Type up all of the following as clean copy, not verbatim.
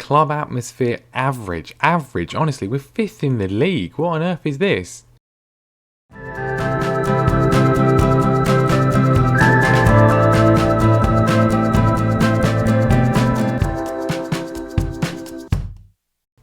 Club atmosphere average. Honestly, we're 5th in the league. What on earth is this?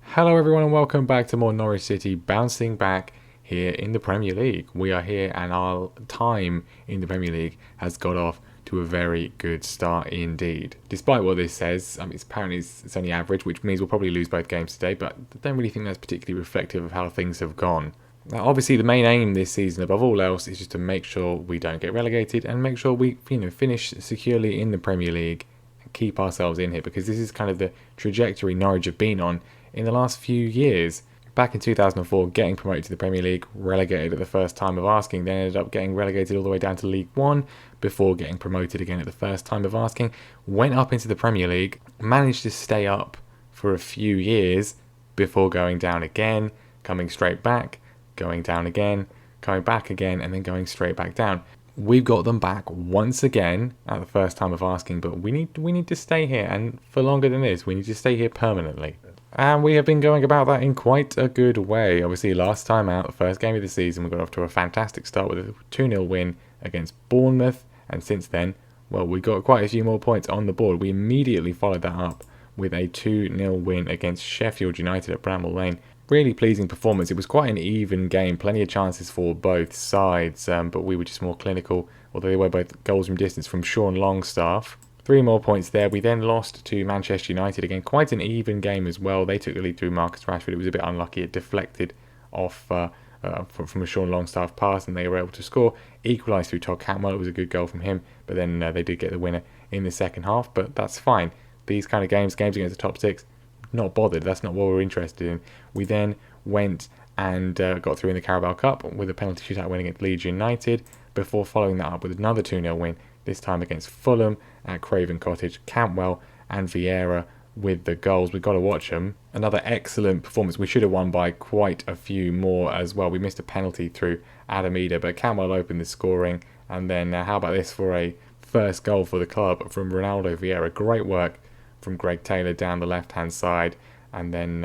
Hello everyone and welcome back to more Norwich City, bouncing back here in the Premier League. We are here and our time in the Premier League has got off to a very good start indeed. Despite what this says, apparently it's only average, which means we'll probably lose both games today, but I don't really think that's particularly reflective of how things have gone. Now, obviously the main aim this season above all else is just to make sure we don't get relegated and make sure we finish securely in the Premier League and keep ourselves in here, because this is kind of the trajectory Norwich have been on in the last few years. Back in 2004, getting promoted to the Premier League, relegated at the first time of asking, then ended up getting relegated all the way down to League One before getting promoted again at the first time of asking, went up into the Premier League, managed to stay up for a few years before going down again, coming straight back, going down again, coming back again, and then going straight back down. We've got them back once again at the first time of asking, but we need to stay here, and for longer than this, we need to stay here permanently. And we have been going about that in quite a good way. Obviously, last time out, the first game of the season, we got off to a fantastic start with a 2-0 win against Bournemouth. And since then, well, we got quite a few more points on the board. We immediately followed that up with a 2-0 win against Sheffield United at Bramall Lane. Really pleasing performance. It was quite an even game, plenty of chances for both sides, but we were just more clinical, although they were both goals from distance from Sean Longstaff. 3 more points there. We then lost to Manchester United again. Quite an even game as well. They took the lead through Marcus Rashford. It was a bit unlucky. It deflected off from a Sean Longstaff pass, and they were able to score. Equalised through Todd Cantwell. It was a good goal from him, but then they did get the winner in the second half. But that's fine. These kind of games against the top six, not bothered. That's not what we're interested in. We then went and got through in the Carabao Cup with a penalty shootout win against Leeds United, before following that up with another 2-0 win, this time against Fulham at Craven Cottage. Cantwell and Vieira with the goals. We've got to watch them. Another excellent performance. We should have won by quite a few more as well. We missed a penalty through Adam Eder, but Cantwell opened the scoring. And then how about this for a first goal for the club from Ronaldo Vieira. Great work from Greg Taylor down the left-hand side. And then,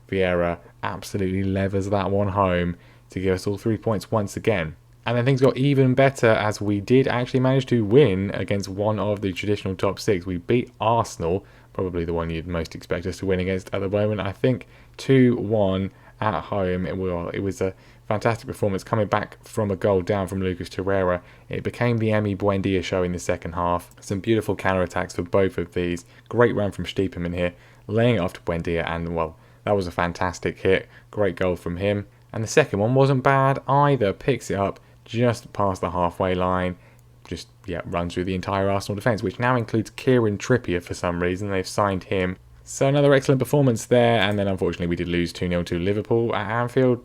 Vieira absolutely levers that one home to give us all 3 points once again. And then things got even better as we did actually manage to win against one of the traditional top six. We beat Arsenal, probably the one you'd most expect us to win against at the moment. I think 2-1 at home. It was a fantastic performance, coming back from a goal down from Lucas Torreira. It became the Emi Buendia show in the second half. Some beautiful counter-attacks for both of these. Great run from Stiepermann here, laying it off to Buendia, and well, that was a fantastic hit. Great goal from him. And the second one wasn't bad either. Picks it up just past the halfway line, runs through the entire Arsenal defence, which now includes Kieran Trippier for some reason. They've signed him. So another excellent performance there, and then unfortunately we did lose 2-0 to Liverpool at Anfield.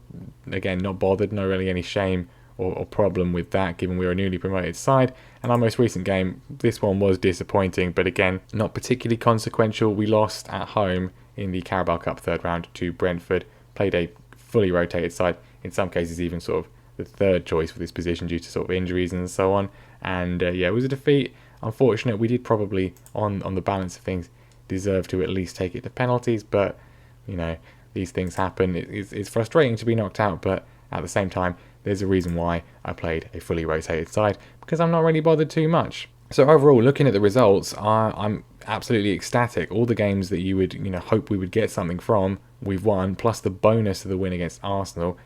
Again, not bothered, no really any shame or problem with that, given we were a newly promoted side. And our most recent game, this one was disappointing, but again, not particularly consequential. We lost at home in the Carabao Cup third round to Brentford, played a fully rotated side, in some cases even sort of the third choice for this position due to sort of injuries and so on. And it was a defeat. Unfortunate. We did probably, on the balance of things, deserve to at least take it to penalties, but these things happen. It's frustrating to be knocked out, but at the same time, there's a reason why I played a fully rotated side, because I'm not really bothered too much. So overall, looking at the results, I'm absolutely ecstatic. All the games that you would hope we would get something from, we've won, plus the bonus of the win against Arsenal.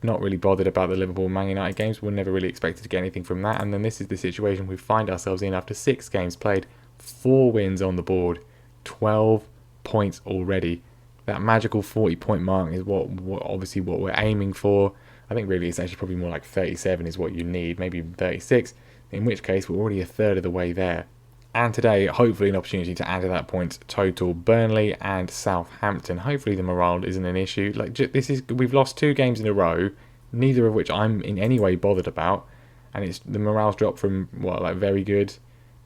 Not really bothered about the Liverpool-Man United games. We never really expected to get anything from that. And then this is the situation we find ourselves in after 6 games played, 4 wins on the board, 12 points already. That magical 40-point mark is what we're aiming for. I think really it's actually probably more like 37 is what you need, maybe even 36, in which case we're already a third of the way there. And today, hopefully an opportunity to add to that point total. Burnley and Southampton. Hopefully the morale isn't an issue. We've lost 2 games in a row, neither of which I'm in any way bothered about. And it's the morale's dropped from very good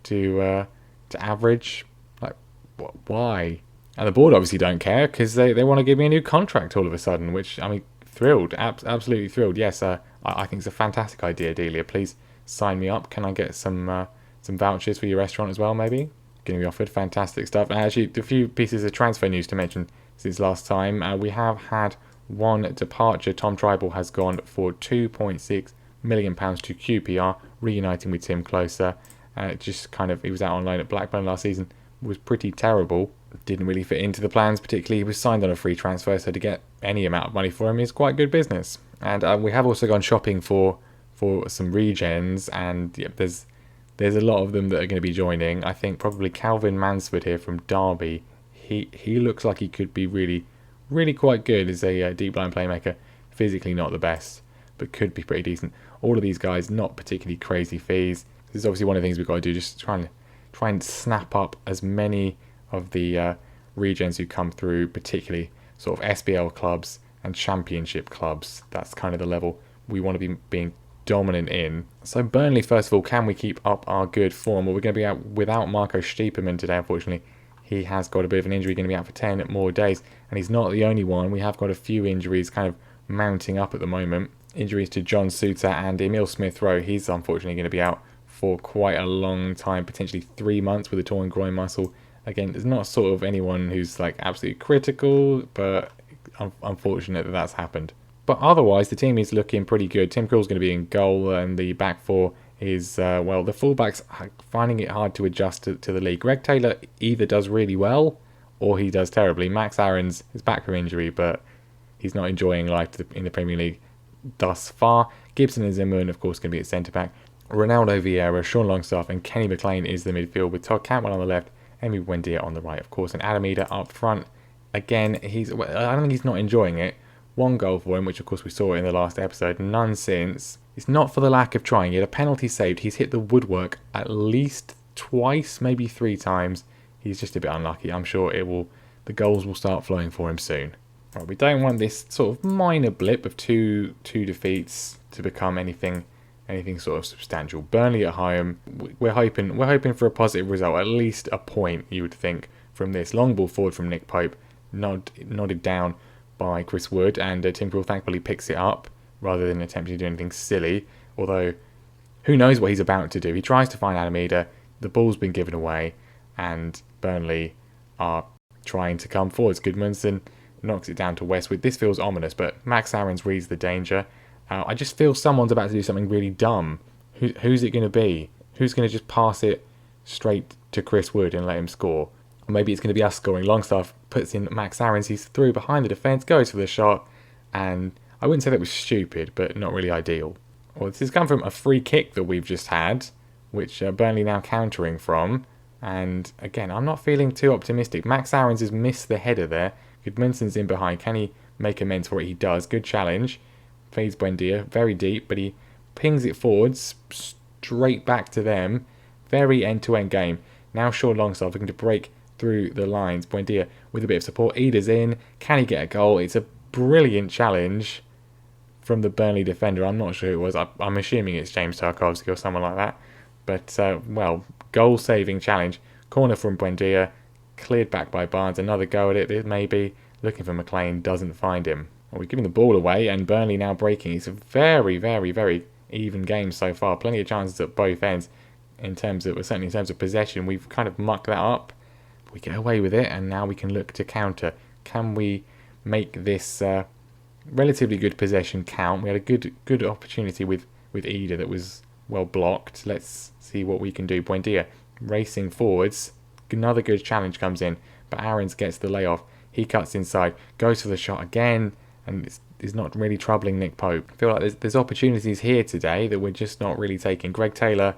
to average. Why? And the board obviously don't care, because they want to give me a new contract all of a sudden, which thrilled, absolutely thrilled. Yes, I think it's a fantastic idea, Delia. Please sign me up. Can I get some vouchers for your restaurant as well, maybe? going to be offered. Fantastic stuff. And actually, a few pieces of transfer news to mention since last time. We have had one departure. Tom Tribal has gone for £2.6 million to QPR, reuniting with Tim Closer. Just kind of, he was out on loan at Blackburn last season, was pretty terrible. Didn't really fit into the plans, particularly he was signed on a free transfer, so to get any amount of money for him is quite good business. And we have also gone shopping for some regens, and yeah, there's a lot of them that are going to be joining. I think probably Calvin Mansford here from Derby. He looks like he could be really, really quite good as a deep line playmaker. Physically not the best, but could be pretty decent. All of these guys, not particularly crazy fees. This is obviously one of the things we've got to do, just try and snap up as many of the regens who come through, particularly sort of SBL clubs and championship clubs. That's kind of the level we want to be being dominant in. So Burnley, first of all, can we keep up our good form? Well, we're going to be out without Marco Stiepermann today, unfortunately. He has got a bit of an injury, going to be out for 10 more days, and he's not the only one. We have got a few injuries kind of mounting up at the moment. Injuries to John Suter and Emil Smith-Rowe. He's unfortunately going to be out for quite a long time, potentially 3 months with a torn groin muscle. Again, there's not sort of anyone who's like absolutely critical, but unfortunate that that's happened. But otherwise, the team is looking pretty good. Tim Krul's going to be in goal, and the back four is, the fullbacks are finding it hard to adjust to the league. Greg Taylor either does really well or he does terribly. Max Aarons is back from injury, but he's not enjoying life in the Premier League thus far. Gibson and Moan, of course, going to be at centre-back. Ronaldo Vieira, Sean Longstaff and Kenny McLean is the midfield, with Todd Cantwell on the left, Emi Buendia on the right, of course, and Adam Eder up front. Again, I don't think he's not enjoying it. One goal for him, which of course we saw in the last episode, none since. It's not for the lack of trying. He had a penalty saved. He's hit the woodwork at least twice, maybe 3 times. He's just a bit unlucky. I'm sure the goals will start flowing for him soon. Right, we don't want this sort of minor blip of two defeats to become anything sort of substantial. Burnley at home, we're hoping for a positive result, at least a point, you would think, from this. Long ball forward from Nick Pope, nodded down by Chris Wood, and Tim Krul thankfully picks it up rather than attempting to do anything silly, although who knows what he's about to do. He tries to find Adam Eder, the ball's been given away, and Burnley are trying to come forwards. Goodmanson knocks it down to Westwood. This feels ominous, but Max Aarons reads the danger. I just feel someone's about to do something really dumb. Who's it going to be? Who's going to just pass it straight to Chris Wood and let him score? Or maybe it's going to be us scoring. Longstaff puts in Max Aarons. He's through behind the defence, goes for the shot, and I wouldn't say that was stupid, but not really ideal. Well, this has come from a free kick that we've just had, which Burnley now countering from. And again, I'm not feeling too optimistic. Max Aarons has missed the header there. Goodmanson's in behind. Can he make amends for it? He does. Good challenge. Fades Buendia, very deep, but he pings it forwards, straight back to them. Very end-to-end game. Now Sean Longstaff looking to break through the lines. Buendia with a bit of support. Eder's in. Can he get a goal? It's a brilliant challenge from the Burnley defender. I'm not sure who it was. I'm assuming it's James Tarkowski or someone like that. But, goal-saving challenge. Corner from Buendia. Cleared back by Barnes. Another go at it, maybe. Looking for McLean. Doesn't find him. Well, we're giving the ball away, and Burnley now breaking. It's a very, very, very even game so far. Plenty of chances at both ends. Certainly in terms of possession, we've kind of mucked that up. We get away with it, and now we can look to counter. Can we make this relatively good possession count? We had a good opportunity with Eder that was well blocked. Let's see what we can do. Buendia racing forwards. Another good challenge comes in, but Aarons gets the layoff. He cuts inside, goes for the shot again, and it's not really troubling Nick Pope. I feel like there's opportunities here today that we're just not really taking. Greg Taylor,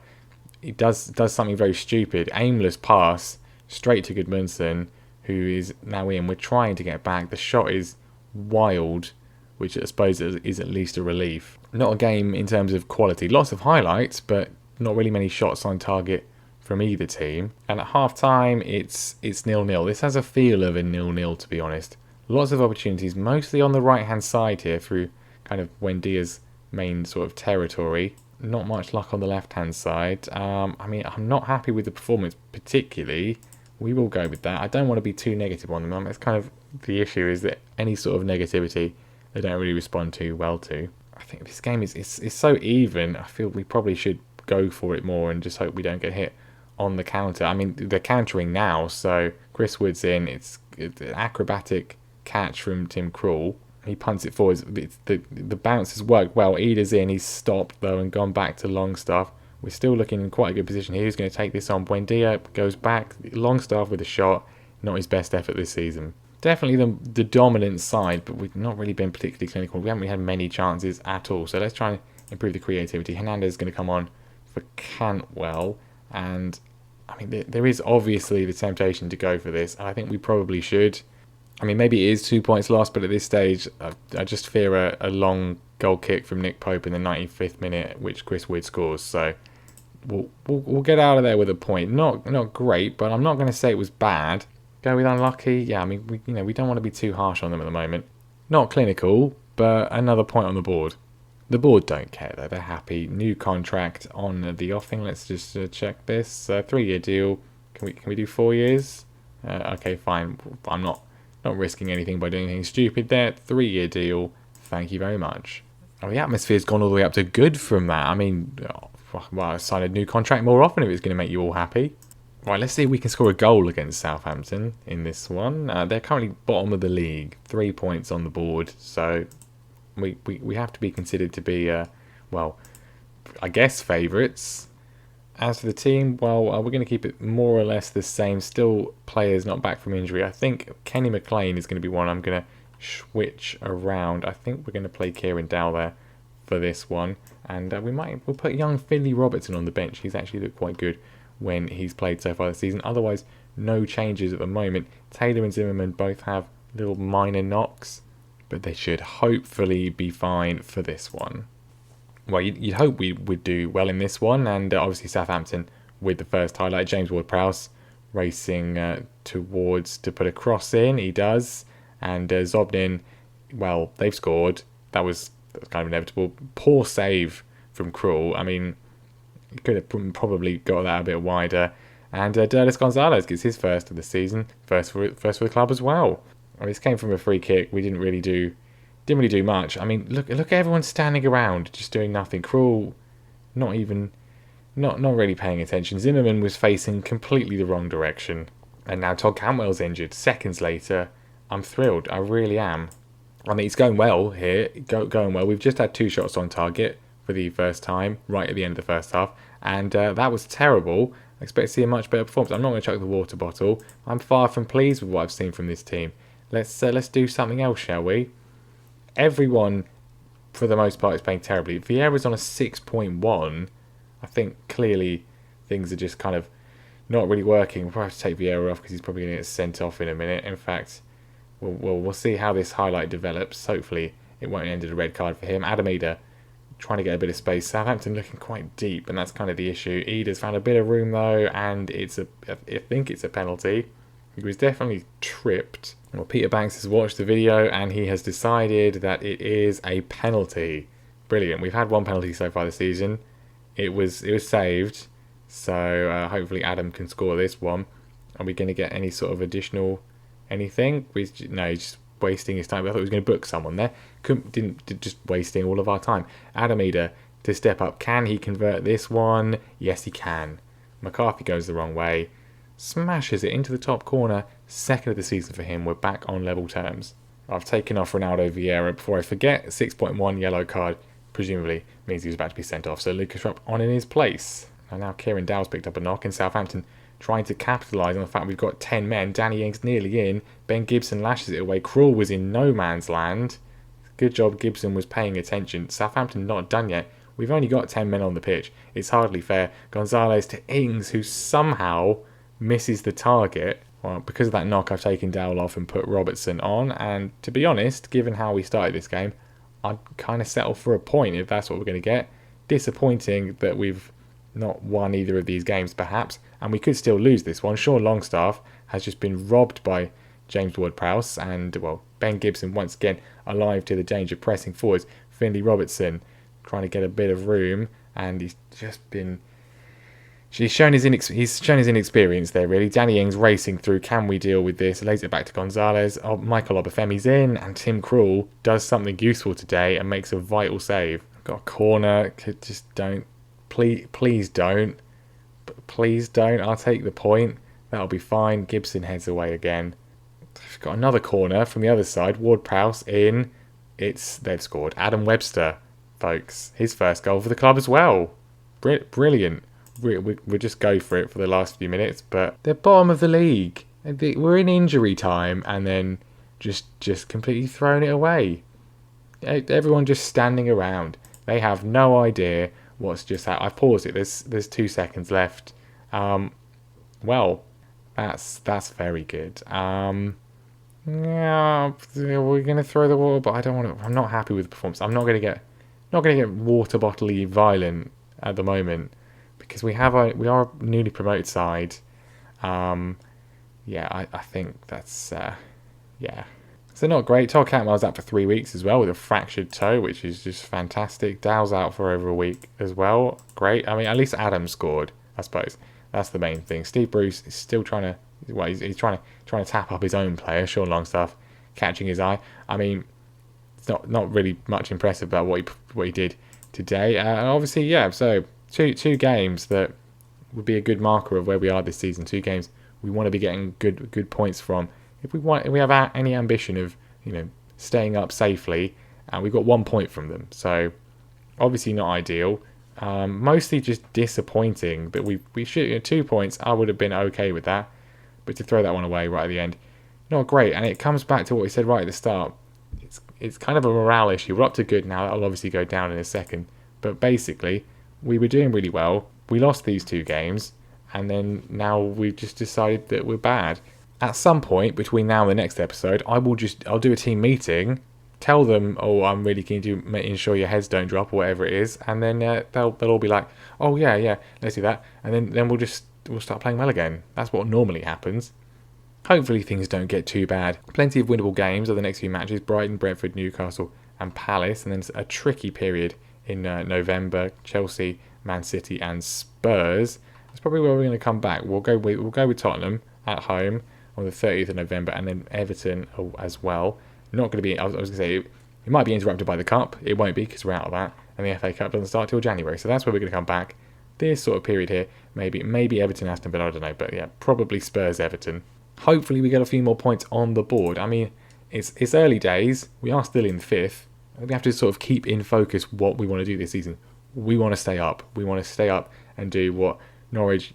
he does something very stupid. Aimless pass straight to Goodmanson, who is now in. We're trying to get back. The shot is wild, which I suppose is at least a relief. Not a game in terms of quality. Lots of highlights, but not really many shots on target from either team. And at half-time, it's 0-0. This has a feel of a 0-0, to be honest. Lots of opportunities, mostly on the right-hand side here through kind of Buendia's main sort of territory. Not much luck on the left-hand side. I'm not happy with the performance particularly. We will go with that. I don't want to be too negative on them. It's kind of the issue is that any sort of negativity they don't really respond too well to. I think this game is so even. I feel we probably should go for it more and just hope we don't get hit on the counter. I mean, they're countering now, so Chris Wood's in. It's an acrobatic catch from Tim Krul. He punts it forwards. The bounce has worked well. Ida's in. He's stopped, though, and gone back to Longstaff. We're still looking in quite a good position here. Who's going to take this on? Buendia goes back. Longstaff with a shot. Not his best effort this season. Definitely the dominant side, but we've not really been particularly clinical. We haven't really had many chances at all. So let's try and improve the creativity. Hernandez is going to come on for Cantwell. And, I mean, there is obviously the temptation to go for this. And I think we probably should. I mean, maybe it is 2 points lost, but at this stage, I just fear a long goal kick from Nick Pope in the 95th minute, which Chris Wood scores. So we'll get out of there with a point. Not great, but I'm not going to say it was bad. Go with unlucky. Yeah, I mean, we don't want to be too harsh on them at the moment. Not clinical, but another point on the board. The board don't care though. They're happy. New contract on the offing. Let's just check this. 3-year deal. Can we do 4 years? Okay, fine. I'm not risking anything by doing anything stupid there. 3-year deal. Thank you very much. Oh, the atmosphere's gone all the way up to good from that. I mean, well, sign a new contract more often if it's going to make you all happy. Right, let's see if we can score a goal against Southampton in this one. They're currently bottom of the league, 3 points on the board, so we have to be considered to be, well, I guess favourites. As for the team, well, we're going to keep it more or less the same. Still players not back from injury. I think Kenny McLean is going to be one I'm going to switch around. I think we're going to play Kieran Dow there for this one, and we'll put young Finley Robertson on the bench. He's actually looked quite good when he's played so far this season. Otherwise, no changes at the moment. Taylor and Zimmerman both have little minor knocks, but they should hopefully be fine for this one. Well, you'd hope we would do well in this one, and obviously Southampton with the first highlight. James Ward-Prowse racing towards to put a cross in. He does, and Zobnin, well, they've scored. That was kind of inevitable. Poor save from Krul. I mean, he could have probably got that a bit wider. And Derlis Gonzalez gets his first of the season, first for the club as well. I mean, this came from a free kick. We didn't really do much. I mean, look at everyone standing around, just doing nothing. Krul, not really paying attention. Zimmerman was facing completely the wrong direction, and now Todd Cantwell's injured. Seconds later, I'm thrilled. I really am. I mean, it's going well here. Going well. We've just had 2 shots on target for the first time, right at the end of the first half, and that was terrible. I expect to see a much better performance. I'm not going to chuck the water bottle. I'm far from pleased with what I've seen from this team. Let's do something else, shall we? Everyone, for the most part, is playing terribly. Vieira's on a 6.1. I think clearly things are just kind of not really working. We'll probably have to take Vieira off because he's probably going to get sent off in a minute. In fact, we'll see how this highlight develops. Hopefully, it won't end in a red card for him. Adam Ida trying to get a bit of space. Southampton looking quite deep, and that's kind of the issue. Ida's found a bit of room though, and I think it's a penalty. He was definitely tripped. Well, Peter Banks has watched the video and he has decided that it is a penalty. Brilliant. We've had 1 penalty so far this season. It was saved, so hopefully Adam can score this one. Are we going to get any sort of additional anything? No, he's just wasting his time. I thought he was going to book someone there. Didn't just wasting all of our time. Adam Ida to step up. Can he convert this one? Yes, he can. McCarthy goes the wrong way. Smashes it into the top corner. Second of the season for him. We're back on level terms. I've taken off Ronaldo Vieira before I forget. 6.1 yellow card presumably means he was about to be sent off. So Lucas Rupp on in his place. And now Kieran Dow's picked up a knock in Southampton, trying to capitalise on the fact we've got 10 men. Danny Ings nearly in. Ben Gibson lashes it away. Krul was in no man's land. Good job Gibson was paying attention. Southampton not done yet. We've only got 10 men on the pitch. It's hardly fair. Gonzalez to Ings, who somehow misses the target. Well, because of that knock, I've taken Dowell off and put Robertson on. And to be honest, given how we started this game, I'd kind of settle for a point if that's what we're going to get. Disappointing that we've not won either of these games, perhaps. And we could still lose this one. Sean Longstaff has just been robbed by James Ward-Prowse. And, well, Ben Gibson once again alive to the danger, pressing forwards. Finley Robertson trying to get a bit of room. And he's just been... He's shown his inexperience there, really. Danny Ings racing through. Can we deal with this? Lays it back to Gonzalez. Oh, Michael Obafemi's in. And Tim Krul does something useful today and makes a vital save. Got a corner. Just don't. Please don't. But please don't. I'll take the point. That'll be fine. Gibson heads away again. We've got another corner from the other side. Ward-Prowse in. They've scored. Adam Webster, folks. His first goal for the club as well. Brilliant. We'll just go for it for the last few minutes. But they're bottom of the league. We're in injury time and then just completely thrown it away. Everyone just standing around. They have no idea what's just happened. I've paused it. There's 2 seconds left. Well, that's very good. Yeah, we're gonna throw the water, but I don't want to. I'm not happy with the performance. I'm not gonna get water bottle-y violent at the moment because we are a newly promoted side. Yeah, I think that's yeah. So not great. Todd Cantwell's out for 3 weeks as well with a fractured toe, which is just fantastic. Dow's out for over a week as well. Great. I mean, at least Adam scored, I suppose. That's the main thing. Steve Bruce is still trying to. Well, he's trying to tap up his own player, Sean Longstaff, catching his eye. I mean, it's not really much impressive about what he did today. And obviously, yeah. So two games that would be a good marker of where we are this season. 2 games we want to be getting good points from. If we have any ambition of staying up safely, and we got 1 point from them. So obviously not ideal. Mostly just disappointing. But we should 2 points. I would have been okay with that. But to throw that one away right at the end, not great. And it comes back to what we said right at the start. It's kind of a morale issue. We're up to good now. That'll obviously go down in a second. But basically, we were doing really well. We lost these 2 games. And then now we've just decided that we're bad. At some point between now and the next episode, I'll do a team meeting, tell them, oh, I'm really keen to ensure your heads don't drop or whatever it is. And then they'll all be like, oh, yeah, let's do that. And then we'll start playing well again. That's what normally happens. Hopefully things don't get too bad. Plenty of winnable games are the next few matches. Brighton, Brentford, Newcastle and Palace. And then a tricky period in November. Chelsea, Man City and Spurs. That's probably where we're going to come back. We'll go with Tottenham at home on the 30th of November. And then Everton as well. Not going to be... I was going to say, it might be interrupted by the Cup. It won't be because we're out of that. And the FA Cup doesn't start till January. So that's where we're going to come back. This sort of period here, maybe Everton, Aston Villa, I don't know, but yeah, probably Spurs, Everton. Hopefully we get a few more points on the board. I mean, it's early days. We are still in 5th. We have to sort of keep in focus what we want to do this season. We want to stay up. We want to stay up and do what Norwich,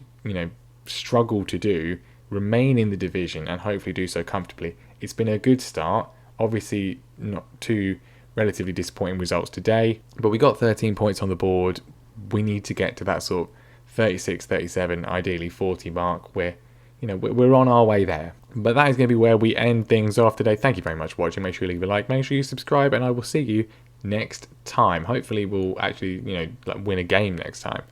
struggle to do, remain in the division and hopefully do so comfortably. It's been a good start. Obviously, not 2 relatively disappointing results today, but we got 13 points on the board. We need to get to that sort of 36, 37, ideally 40 mark where, we're on our way there. But that is going to be where we end things off today. Thank you very much for watching. Make sure you leave a like. Make sure you subscribe and I will see you next time. Hopefully we'll actually, win a game next time.